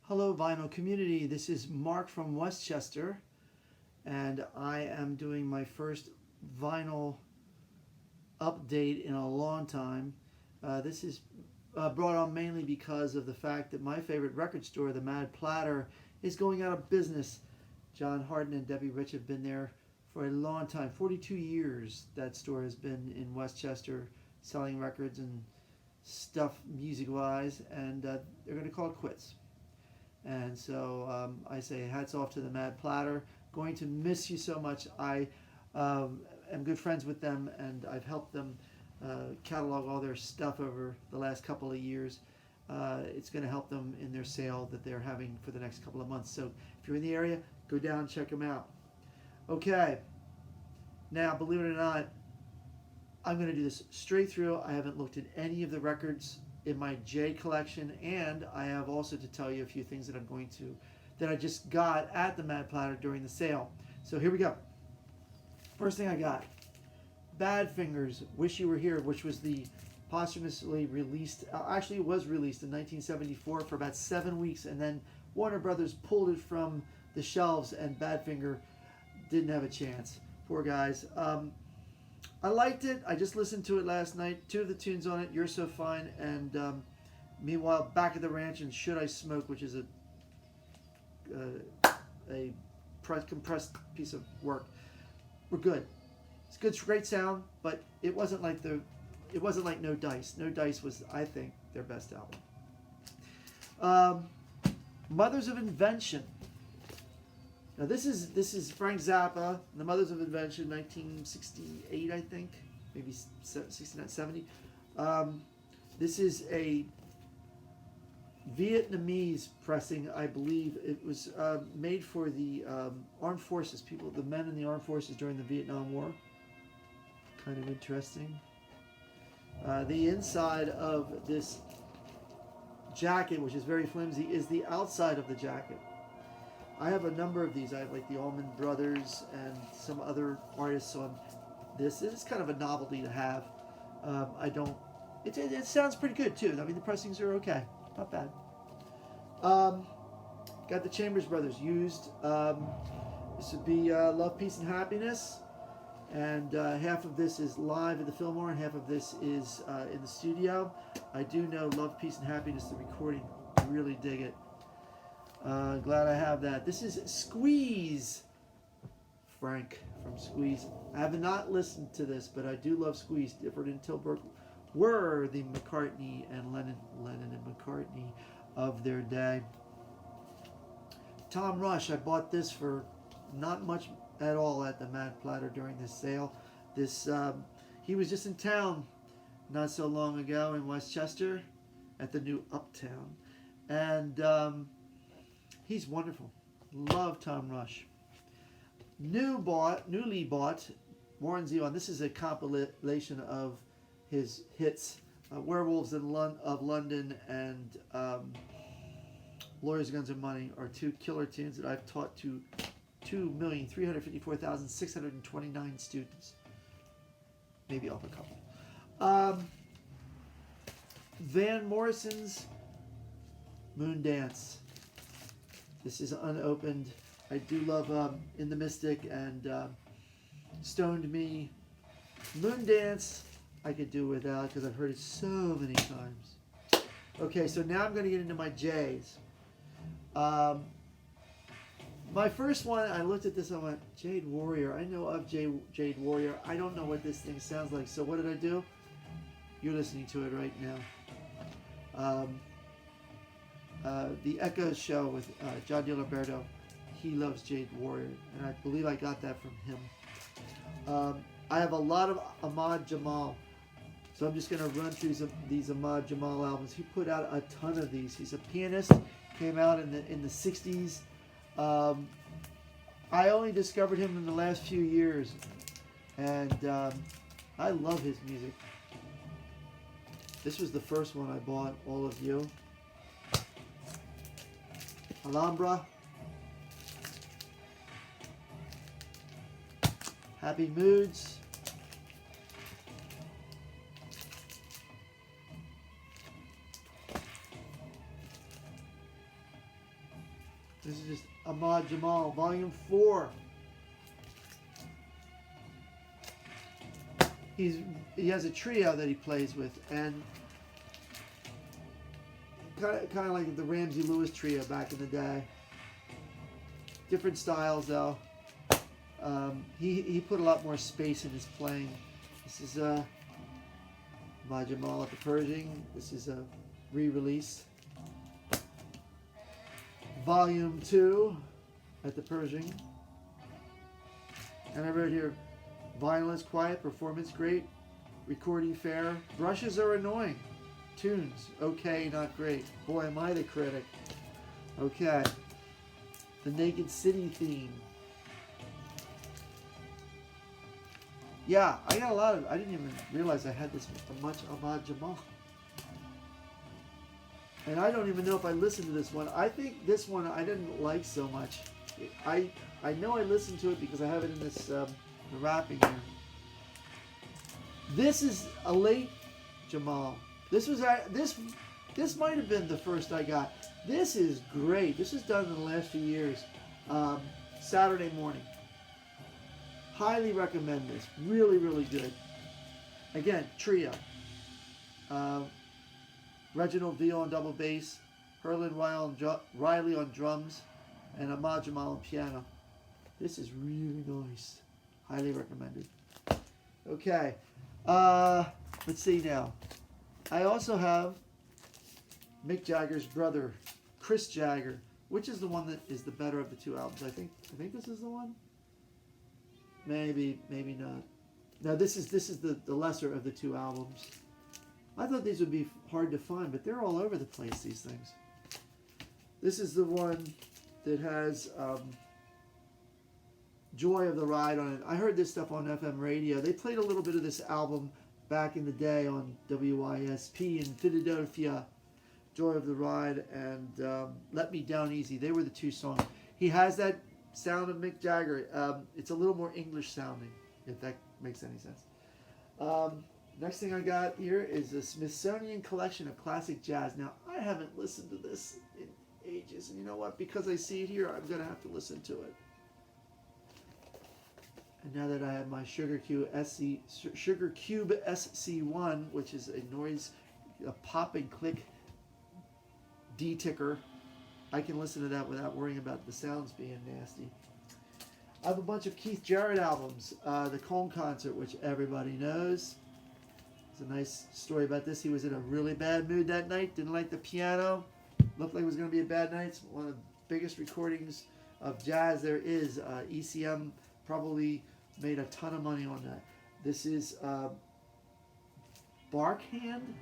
Hello, vinyl community. This is Mark from Westchester, and I am doing my first vinyl update in a long time. This is brought on mainly because of the fact that my favorite record store, the Mad Platter, is going out of business. John Harden and Debbie Rich have been there for a long time. 42 years that store has been in Westchester selling records and stuff music-wise, and they're going to call it quits. And so I say hats off to the Mad Platter. Going to miss you so much. I am good friends with them, and I've helped them catalog all their stuff over the last couple of years. It's going to help them in their sale that they're having for the next couple of months. So if you're in the area, go down and check them out. Okay. Now, believe it or not, I'm going to do this straight through. I haven't looked at any of the records in my J collection, and I have also to tell you a few things that I just got at the Mad Platter during the sale. So here we go. First thing I got, Badfingers, Wish You Were Here, which was the posthumously released, actually it was released in 1974 for about 7 weeks, and then Warner Brothers pulled it from the shelves, and Badfinger didn't have a chance. Poor guys. I liked it. I just listened to it last night. Two of the tunes on it, You're So Fine, and meanwhile, Back at the Ranch and Should I Smoke, which is a compressed piece of work, were good. It's good, great sound, but it wasn't like No Dice. No Dice was, I think, their best album. Mothers of Invention. Now this is Frank Zappa, The Mothers of Invention, 1968, I think, maybe 69, 70. This is a Vietnamese pressing, I believe. It was made for the armed forces, the men in the armed forces during the Vietnam War. Kind of interesting. The inside of this jacket, which is very flimsy, is the outside of the jacket. I have a number of these. I have like the Allman Brothers and some other artists on this. It's kind of a novelty to have. It sounds pretty good too. I mean, the pressings are okay. Not bad. Got the Chambers Brothers used. This would be Love, Peace, and Happiness. And half of this is live at the Fillmore and half of this is in the studio. I do know Love, Peace, and Happiness, the recording. I really dig it. Glad I have that. This is Squeeze. Frank from Squeeze. I have not listened to this, but I do love Squeeze. Difford and Tilbrook were the McCartney and Lennon and McCartney of their day. Tom Rush. I bought this for not much at all at the Mad Platter during this sale. He was just in town not so long ago in Westchester at the new Uptown, and he's wonderful. Love Tom Rush. Newly bought Warren Zevon. This is a compilation of his hits, Werewolves of London and Lawyers, Guns, and Money are two killer tunes that I've taught to 2,354,629 students. Maybe off a couple. Van Morrison's Moondance. This is unopened. I do love In the Mystic and Stoned Me. Moondance I could do without because I've heard it so many times. Okay, so now I'm going to get into my J's. My first one, I looked at this and I went, Jade Warrior. I know of Jade Warrior. I don't know what this thing sounds like. So what did I do? You're listening to it right now. The Echo Show with John DiLiberto. He loves Jade Warrior, and I believe I got that from him. I have a lot of Ahmad Jamal, so I'm just going to run through these Ahmad Jamal albums. He put out a ton of these. He's a pianist. Came out in the 60s. I only discovered him in the last few years, and I love his music. This was the first one I bought, All of You. Alhambra. Happy Moods. This is just Ahmad Jamal, Volume 4. He has a trio that he plays with, and kind of like the Ramsey Lewis trio back in the day. Different styles though. He put a lot more space in his playing. This is Ahmad Jamal at the Pershing. This is a re-release. Volume 2 at the Pershing. And I wrote here, vinyl is quiet, performance great, recording fair, brushes are annoying, tunes okay, not great. Boy, am I the critic. Okay. The Naked City theme. Yeah, I got a lot of, I didn't even realize I had this much Ahmad Jamal. And I don't even know if I listened to this one. I think this one I didn't like so much. I know I listened to it because I have it in this the wrapping here. This is a late Jamal. This might have been the first I got. This is great. This is done in the last few years. Saturday Morning. Highly recommend this. Really, really good. Again, trio. Reginald Veal on double bass, Herlin Riley on drums, and Ahmad Jamal on piano. This is really nice. Highly recommended. Okay. Let's see now. I also have Mick Jagger's brother, Chris Jagger, which is the one that is the better of the two albums. I think this is the one. Maybe not. No, this is the lesser of the two albums. I thought these would be hard to find, but they're all over the place, these things. This is the one that has Joy of the Ride on it. I heard this stuff on FM radio. They played a little bit of this album back in the day on WYSP in Philadelphia. Joy of the Ride and Let Me Down Easy. They were the two songs. He has that sound of Mick Jagger. It's a little more English sounding, if that makes any sense. Next thing I got here is a Smithsonian collection of classic jazz. Now, I haven't listened to this in ages. And you know what? Because I see it here, I'm going to have to listen to it. And now that I have my Sugar Cube SC1, which is a pop and click D-ticker, I can listen to that without worrying about the sounds being nasty. I have a bunch of Keith Jarrett albums. The Cone Concert, which everybody knows. There's a nice story about this. He was in a really bad mood that night. Didn't like the piano. Looked like it was going to be a bad night. It's one of the biggest recordings of jazz there is. ECM probably made a ton of money on that. This is Barkhand.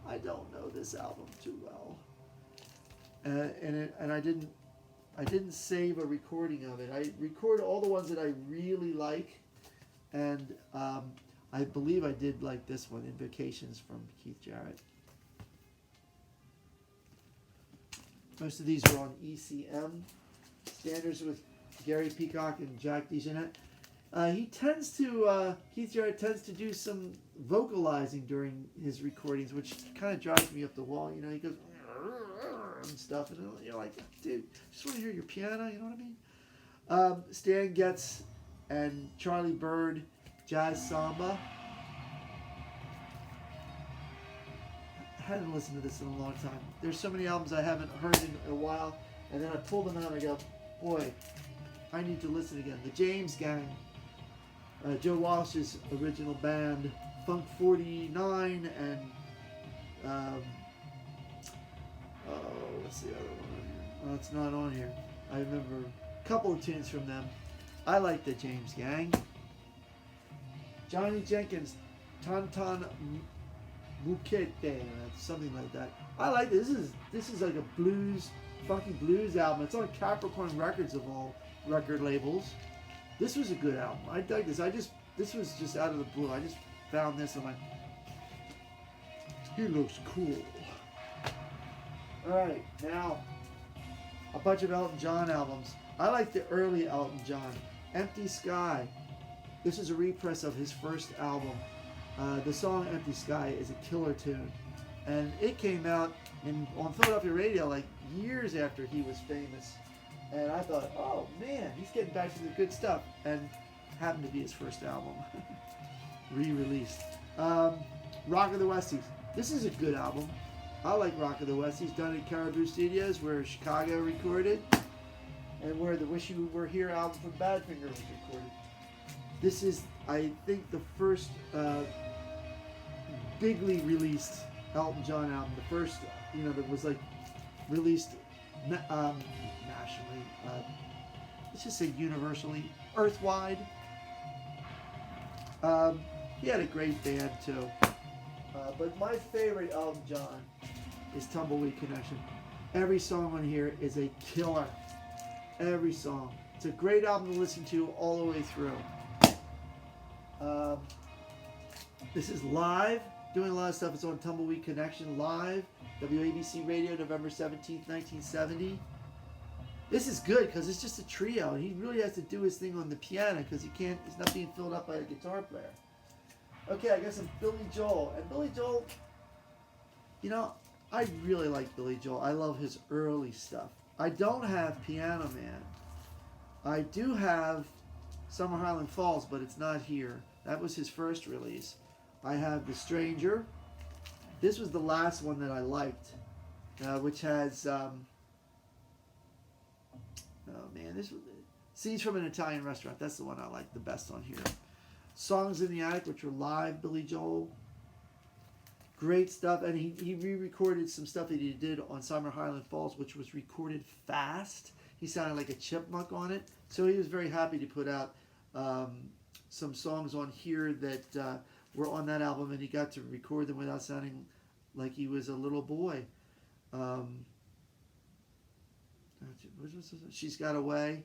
I don't know this album too well. And I didn't save a recording of it. I record all the ones that I really like, and I believe I did like this one, Invocations from Keith Jarrett. Most of these are on ECM. Standards with Gary Peacock and Jack DeJohnette. Keith Jarrett tends to do some vocalizing during his recordings, which kind of drives me up the wall. You know, he goes and stuff, and you're like, dude, just want to hear your piano, you know what I mean? Stan Getz and Charlie Bird, Jazz Samba. I hadn't listened to this in a long time. There's so many albums I haven't heard in a while, and then I pull them out and I go, boy, I need to listen again. The James Gang, Joe Walsh's original band, Funk 49, and what's the other one on here? Oh, it's not on here. I remember a couple of tunes from them. I like the James Gang. Johnny Jenkins, Tantan Mukete, something like that. I like this. This is like a blues, funky blues album. It's on Capricorn Records of all record labels. This was a good album. I dug this. This was just out of the blue. I just found this and I'm like, he looks cool. Alright, now a bunch of Elton John albums. I like the early Elton John. Empty Sky. This is a repress of his first album. The song Empty Sky is a killer tune. And it came out on Philadelphia radio like years after he was famous. And I thought, oh man, he's getting back to the good stuff. And happened to be his first album, re-released. Rock of the Westies. This is a good album. I like Rock of the Westies, done at Caribou Studios, where Chicago recorded, and where the Wish You Were Here album from Badfinger was recorded. This is, I think, the first bigly released Elton John album. The first, that was like released nationally. Let's just say universally, earthwide. He had a great band too. But my favorite Elton John is Tumbleweed Connection. Every song on here is a killer. Every song. It's a great album to listen to all the way through. This is live. Doing a lot of stuff. It's on Tumbleweed Connection live. WABC Radio, November 17th, 1970. This is good because it's just a trio. And he really has to do his thing on the piano because he's not being filled up by a guitar player. Okay, I got some Billy Joel. And Billy Joel, I really like Billy Joel. I love his early stuff. I don't have Piano Man. I do have Summer Highland Falls, but it's not here. That was his first release. I have The Stranger. This was the last one that I liked, which has, Scenes from an Italian Restaurant. That's the one I like the best on here. Songs in the Attic, which were live, Billy Joel. Great stuff. And he re-recorded some stuff that he did on Summer Highland Falls, which was recorded fast. He sounded like a chipmunk on it. So he was very happy to put out some songs on here that were on that album, and he got to record them without sounding like he was a little boy. She's Got Away.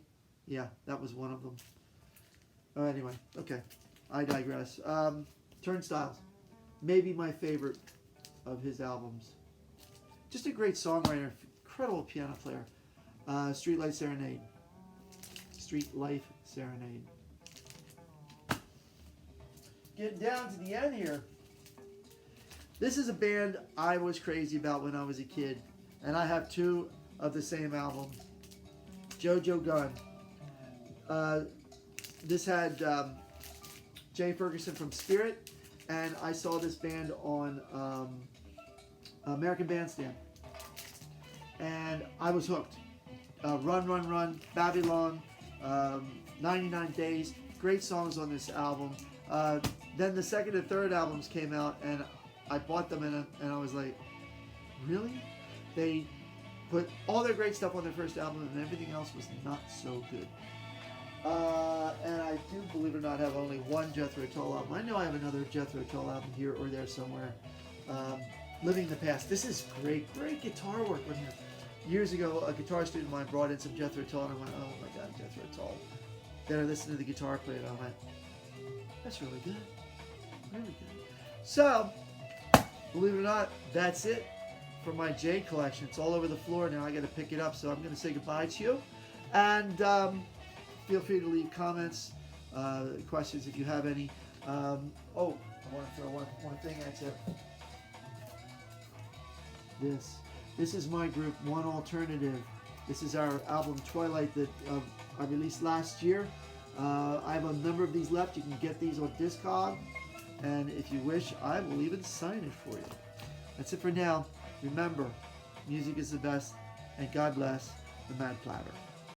Yeah, that was one of them. Anyway, okay. I digress. Turnstiles. Maybe my favorite of his albums. Just a great songwriter. Incredible piano player. Street Life Serenade. Street Life Serenade. Getting down to the end here. This is a band I was crazy about when I was a kid. And I have two of the same album. Jojo Gunn. This had Jay Ferguson from Spirit, and I saw this band on American Bandstand, and I was hooked. Run, Run, Run, Babylon, 99 Days, great songs on this album. Then the second and third albums came out, and I bought them, and I was like, really? They put all their great stuff on their first album, and everything else was not so good. And I do, believe it or not, have only one Jethro Tull album. I know I have another Jethro Tull album here or there somewhere. Living the Past. This is great guitar work on here. Years ago, a guitar student of mine brought in some Jethro Tull, and I went, oh my God, Jethro Tull. Then I listened to the guitar player, and I went, that's really good. Really good. So, believe it or not, that's it for my J collection. It's all over the floor now. I got to pick it up, so I'm going to say goodbye to you. And feel free to leave comments, questions if you have any. I want to throw one thing at you. This is my group, One Alternative. This is our album Twilight that I released last year. I have a number of these left. You can get these on Discog, and if you wish, I will even sign it for you. That's it for now. Remember, music is the best, and God bless the Mad Platter.